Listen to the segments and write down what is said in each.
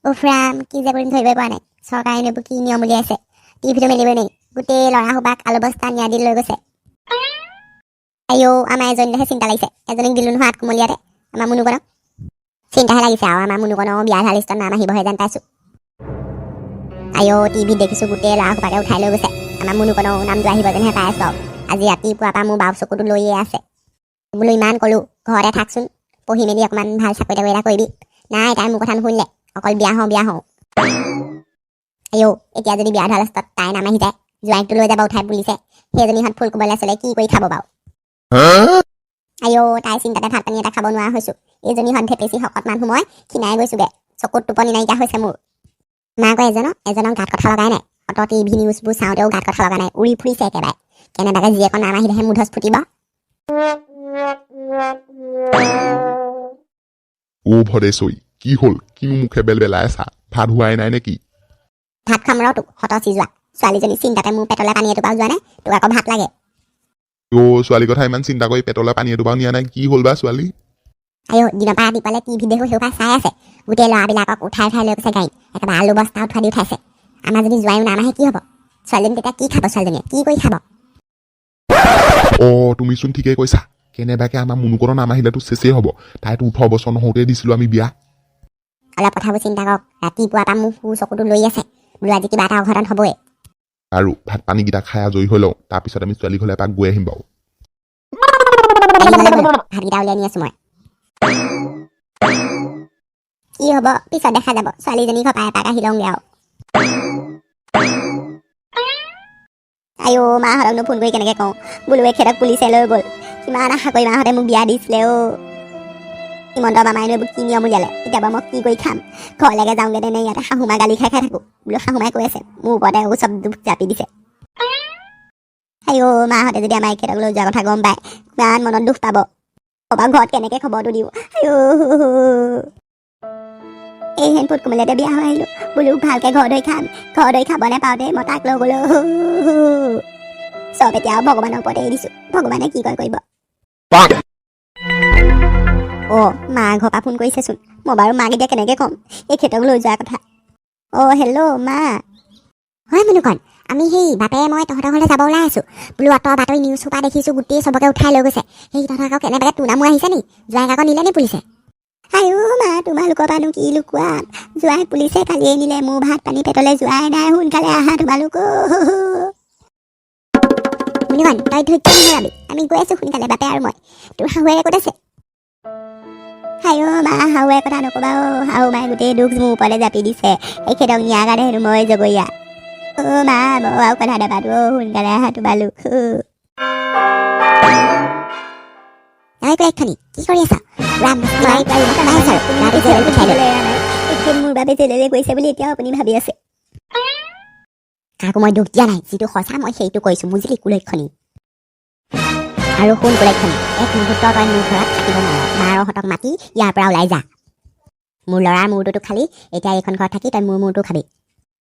উফৰাম কি যে কৰিম ধৰিবই পৰা নাই চৰকাৰে এনেবোৰ কি নিয়ম উলিয়াইছে টিভিটো মেলিবই নেকি গোটেই ল'ৰা সোপাক আলু বস্তা নিয়া দি লৈ গৈছে আইঅ আমাৰ এজনীলেহে চিন্তা লাগিছে এজনীক দিলো নহয় হাত কোমলীয়াতে আমাৰ মুনুকণক চিন্তাহে লাগিছে আৰু আমাৰ মুনুকণৰ বিয়া ধৰা লিষ্টত নাম আহিবহে যেন পাইছোঁ আইঅ টিভিত দেখিছোঁ গোটেই ল'ৰা সোপাকে উঠাই লৈ গৈছে আমাৰ মুনুকণৰ নামটো আহিব যেনহে পাই আছোঁ আজি ৰাতিপুৱাৰ পৰা মোৰ বাও চকুটো লৈয়ে আছে বোলো ইমান ক'লোঁ ঘৰতে থাকচোন পঢ়ি মেলি অকণমান ভাল চাকৰি তাকৰি এটা কৰিবি নাই তাই মোৰ কথা নুশুনিলে অকল বিয়া হওঁ আইঅ এতিয়া যদি বিয়া ধৰা লাষ্টত তাই নাম আহি যায় জোৱাইকটো লৈ যাব উঠাই পুলিছে সেইজনীহঁত ফুল কোবলে চলে কি কৰি খাব বাৰু আইঅ তাই চিন্তাতে ভাত পানী এটা খাব নোৱাৰা হৈছোঁ এইজনীহঁত ধেপেচি শকত মানুহ মই ক্ষীণাই গৈছোঁগৈ চকুত টোপনি নাইকিয়া হৈছে মোৰ মাকৰ এজনক গাত কথা লগাই নাই অত টিভি নিউজবোৰ চাওঁতেও গাত কথা লগা নাই উৰি ফুৰিছে একেবাৰে কেনেবাকৈ জীয়েকৰ নাম আহিলেহে মুধচ ফুটিব ভদেশৈ কি হ'ল কিনো মুখে বেলবেলাই আছা ভাত হোৱাই নাই নেকি ভাত খাম ৰ তোক হতচি যোৱা ছোৱালীজনী চিন্তাতে মোৰ পেটলৈ পানী এটোপাও যোৱা নাই তোক আকৌ ভাত লাগে ছোৱালীৰ কথা ইমান চিন্তা কৰি পেটলৈ পানী এটোপাও নিয়া নাই কি হ'ল বা ছোৱালী আইঅ দিনৰ পৰা ৰাতিপুৱালে টিভি দেখোঁ সেইবোৰ চাই আছে গোটেই ল'ৰাবিলাকক উঠাই লৈ গৈছে গাড়ীত একেবাৰে আলু বস্তা উঠাই দি উঠাইছে আমাৰ যদি জোৱাইও নাম আহে কি হ'ব ছোৱালীজনী তেতিয়া কি খাব ছোৱালীজনীয়ে কি কৰি খাব তুমিচোন ঠিকেই কৈছা কেনেবাকে আমাৰ মুনুকণৰ নাম আহিলেতো চেচেই হ'ব তাইতো 18 বছৰ নহওঁতে দিছিলোঁ আমি বিয়া অলপ কথাবোৰ চিন্তা কৰক ৰাতিপুৱাৰ পৰা মোৰ চকুটো লৈ আছে বোলো আজি কিবা এটা অঘটন হ'বই আৰু ভাত পানীকেইটা খাই আজৰি হৈ লওঁ তাৰপিছত আমি ছোৱালী ঘৰলৈ এপাক গৈ আহিম বাৰু ভাতকেইটা উলিয়াই নি আছোঁ মই কি হ'ব পিছত দেখা যাব ছোৱালীজনী ঘপাই এপাক আহি লওঁগৈ আৰু আইঅ মাহঁতকনো ফোন কৰি কেনেকৈ কওঁ বোলো এখেতক পুলিচে লৈ গ'ল কিমান আশা কৰি মাহঁতে মোক বিয়া দিছিলে হিমন্ত মামাইনো এইবোৰ কি নিয়ম উলিয়ালে এতিয়া বাৰু মই কি কৰি খাম ঘৰলৈকে যাওঁগৈ তেনে ইয়াতে শাহুমা গালি খাই থাকোঁ বোলো শাহুমাই কৈ আছে মোৰ ওপৰতে চব দুখ জাপি দিছে আইঅ মাহঁতে যদি আমাৰ এখেতক লৈ যোৱা কথা গম পায় কিমান মনত দুখ পাব ক'বা ঘৰত কেনেকৈ খবৰটো দিওঁ আইঅ এই হেন ফুট কোমলীয়াতে বিয়া হৈ আহিলোঁ বোলো ভালকৈ ঘৰ ধৰি খাব নাপাওঁতে মই তাক লৈ গ'লো চব এতিয়া ভগৱানৰ ওপৰতে এৰি দিছোঁ ভগৱানে কি কয় কৰিব মা ঘৰৰ পৰা ফোন কৰিছেচোন মই বাৰু মাক এতিয়া কেনেকৈ ক'ম এখেতক লৈ যোৱাৰ কথা হেল্ল' মা হয় মুনুকণ আমি সেই বাপে মই তহঁতৰ ঘৰলৈ যাব ওলাই আছোঁ বোলো অতৰ বাতৰি নিউজ সোপা দেখিছোঁ গোটেই চবকে উঠাই লৈ গৈছে সেই তহঁতৰ আকৌ কেনেবাকৈ তোৰ নামো আহিছে নি জোৱাইক আকৌ নিলে নি পুলিচে আইঅ মা তোমালোকৰ পৰানো কি লুকুৱা জোৱাইক পুলিচে কালিয়ে নিলে মোৰ ভাত পানী পেটলৈ যোৱাই নাই সোনকালে আহা তোমালোক মুনুকণ তই ধৈৰ্য নহৰাবি আমি গৈ আছোঁ সোনকালে বাপে আৰু মই তোৰ শাহুৱে ক'ত আছে আইঅ মা শাহুৱে কথা নক'বা শাহু মায়ে গোটেই দুখ মোৰ ওপৰলৈ জাপি দিছে এখেতক নিয়াৰ কাৰণে হেনো মই জগৰীয়া মা মই আৰু কথা নাপাতো সোনকালে আহা তোমালোক কি কৰি আছা মোৰ বাবে জেলেলৈ গৈছে বুলি এতিয়াও আপুনি ভাবি আছে কাকো মই দুখ দিয়া নাই যিটো সঁচা মই সেইটো কৈছোঁ বুজিলি কুলক্ষণী আৰু শুন কুলক্ষণী এক মুহূৰ্ত তই মোৰ ঘৰত থাকিব নোৱাৰ মাৰহঁতক মাতি ইয়াৰ পৰা ওলাই যা মোৰ ল'ৰাৰ মূৰটোতো খালি এতিয়া এইখন ঘৰত থাকি তই মোৰ মূৰটো খাবি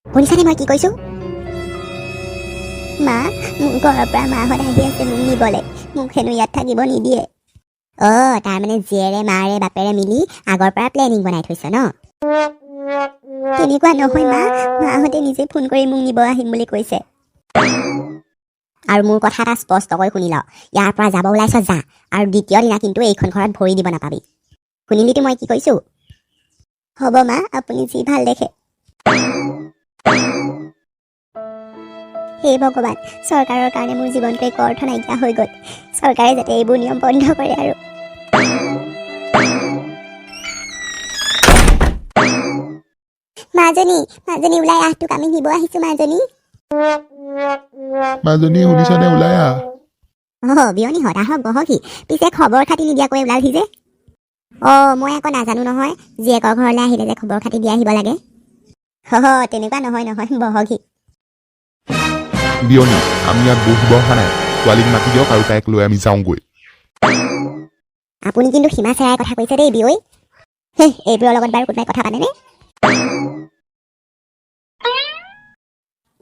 শুনিছানে মই কি কৈছোঁ মা মোৰ ঘৰৰ পৰা মাহঁত আহি আছে মোক নিবলৈ মোক হেনো ইয়াত থাকিব নিদিয়ে তাৰমানে জীয়েৰে মাৰে বাপেৰে মিলি আগৰ পৰা প্লেনিং বনাই থৈছে ন তেনেকুৱা নহয় মা মাহঁতে নিজে ফোন কৰি মোক নিব আহিম বুলি কৈছে আৰু মোৰ কথা এটা স্পষ্টকৈ শুনি ল ইয়াৰ পৰা যাব ওলাইছ যা আৰু দ্বিতীয় দিনা কিন্তু এইখন ঘৰত ভৰি দিব নাপাবি শুনিলিতো মই কি কৈছোঁ হ'ব মা আপুনি যি ভাল দেখে হে ভগৱান চৰকাৰৰ কাৰণে মোৰ জীৱনটো একো অৰ্থ নাইকিয়া হৈ গ'ল চৰকাৰে যাতে এইবোৰ নিয়ম বন্ধ কৰে আৰু মাজনী ওলাই আহ তোক আমি নিব আহিছোঁ মাজনী শুনিছনে ওলাই আহ বিয়নী হতা হওক বহকি পিছে খবৰ খাতি নিদিয়াকৈ ওলালহি যে মই আকৌ নাজানো নহয় জীয়েকৰ ঘৰলৈ আহিলে যে খবৰ খাতি দি আহিব লাগে তেনেকুৱা নহয় বহকি বিয়নী আমি ইয়াত বহিব অহা নাই ছোৱালীক মাতি দিয়ক আৰু তাইক লৈ আমি যাওঁগৈ আপুনি কিন্তু সীমা চেৰাই কথা কৈছে দেই বিয়ৈ এইবোৰৰ লগত বাৰু কোনোবাই কথা পাতেনে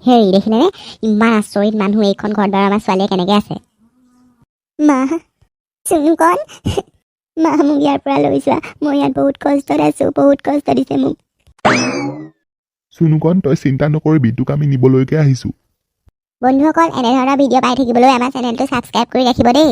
হেৰি দেখিলেনে ইমান আচৰিত মানুহ এইখন ঘৰত বাৰু আমাৰ ছোৱালীয়ে কেনেকৈ আছে মা চুনুকণ মা মোক ইয়াৰ পৰা লৈ যোৱা মই ইয়াত বহুত কষ্টত আছোঁ বহুত কষ্ট দিছে মোক চুনুকণ তই চিন্তা নকৰিবি তোক আমি নিবলৈকে আহিছোঁ বন্ধুসকল এনেধৰণৰ ভিডিঅ' পাই থাকিবলৈ আমাৰ চেনেলটো ছাবস্ক্ৰাইব কৰি ৰাখিব দেই